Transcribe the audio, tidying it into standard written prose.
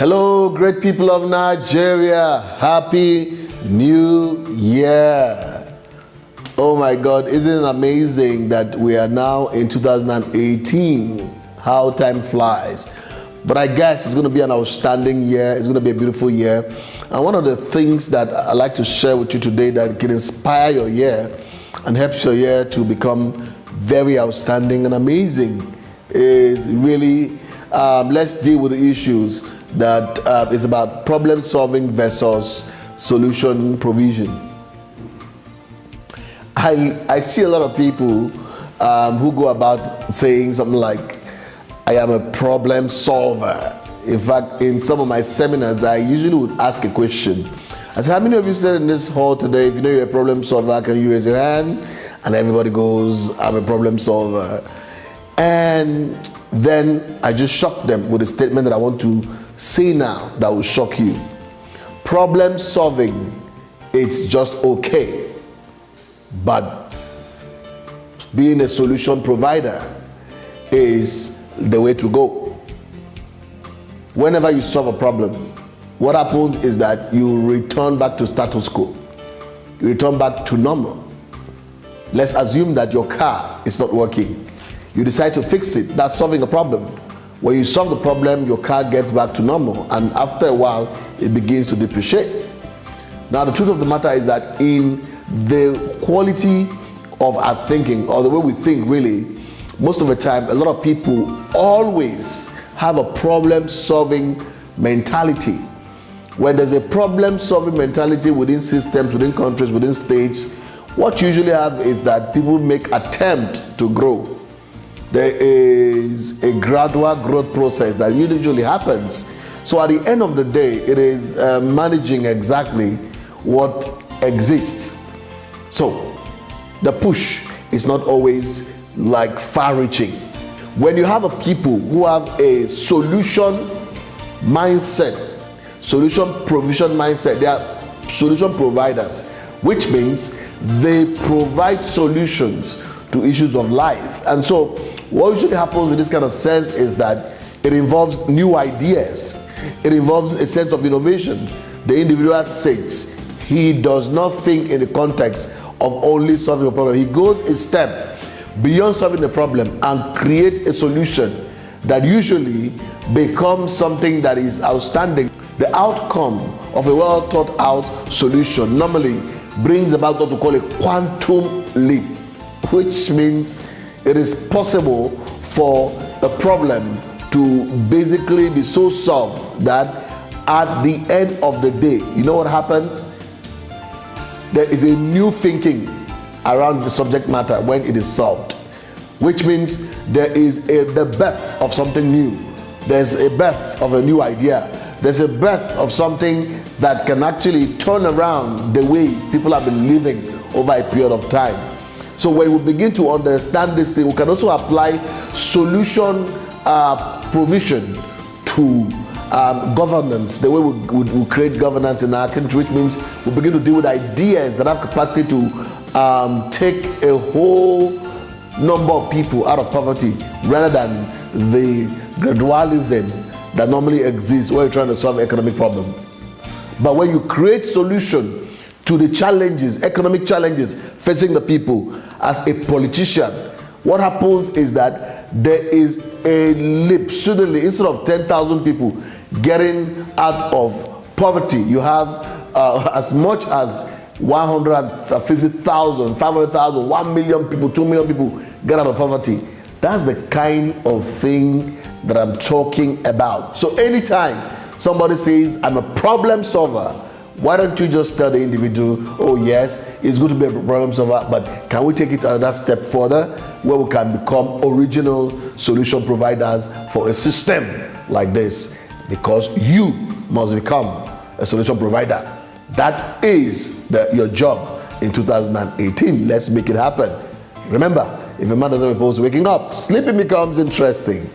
Hello, great people of Nigeria. Happy New Year. Oh my God, isn't it amazing that we are now in 2018? How time flies. But I guess it's going to be an outstanding year. It's going to be a beautiful year. And one of the things that I'd like to share with you today that can inspire your year and helps your year to become very outstanding and amazing is really, let's deal with the issues that is about problem solving versus solution provision. I see a lot of people who go about saying something like, I am a problem solver. In fact, in some of my seminars, I usually would ask a question. I say, how many of you said in this hall today, if you know you're a problem solver, can you raise your hand? And everybody goes, I'm a problem solver. And then I just shock them with a statement that I want to say now that will shock you. Problem solving, it's just okay. But being a solution provider is the way to go. Whenever you solve a problem, what happens is that you return back to status quo. You return back to normal. Let's assume that your car is not working. You decide to fix it. That's solving a problem. When you solve the problem, your car gets back to normal, and after a while, it begins to depreciate. Now, the truth of the matter is that in the quality of our thinking, or the way we think really, most of the time, a lot of people always have a problem-solving mentality. When there's a problem-solving mentality within systems, within countries, within states, what you usually have is that people make attempt to grow. There is a gradual growth process that usually happens. So at the end of the day, it is managing exactly what exists. So the push is not always like far-reaching. When you have a people who have a solution mindset, solution provision mindset, they are solution providers, which means they provide solutions to issues of life. And so what usually happens in this kind of sense is that it involves new ideas. It involves a sense of innovation. The individual says he does not think in the context of only solving a problem. He goes a step beyond solving the problem and create a solution that usually becomes something that is outstanding. The outcome of a well thought out solution normally brings about what we call a quantum leap, which means it is possible for a problem to basically be so solved that at the end of the day, you know what happens? There is a new thinking around the subject matter when it is solved, which means there is the birth of something new. There's a birth of a new idea. There's a birth of something that can actually turn around the way people have been living over a period of time. So when we begin to understand this thing, we can also apply solution provision to governance, the way we create governance in our country, which means we begin to deal with ideas that have capacity to take a whole number of people out of poverty rather than the gradualism that normally exists when you're trying to solve an economic problem. But when you create solution to the challenges, economic challenges facing the people as a politician, what happens is that there is a leap. Suddenly, instead of 10,000 people getting out of poverty, you have as much as 150,000, 500,000, 1 million people, 2 million people get out of poverty. That's the kind of thing that I'm talking about. So anytime somebody says, I'm a problem solver, why don't you just tell the individual, oh yes, it's good to be a problem solver, but can we take it another step further where we can become original solution providers for a system like this? Because you must become a solution provider. That is your job in 2018. Let's make it happen. Remember, if a man doesn't propose waking up, sleeping becomes interesting.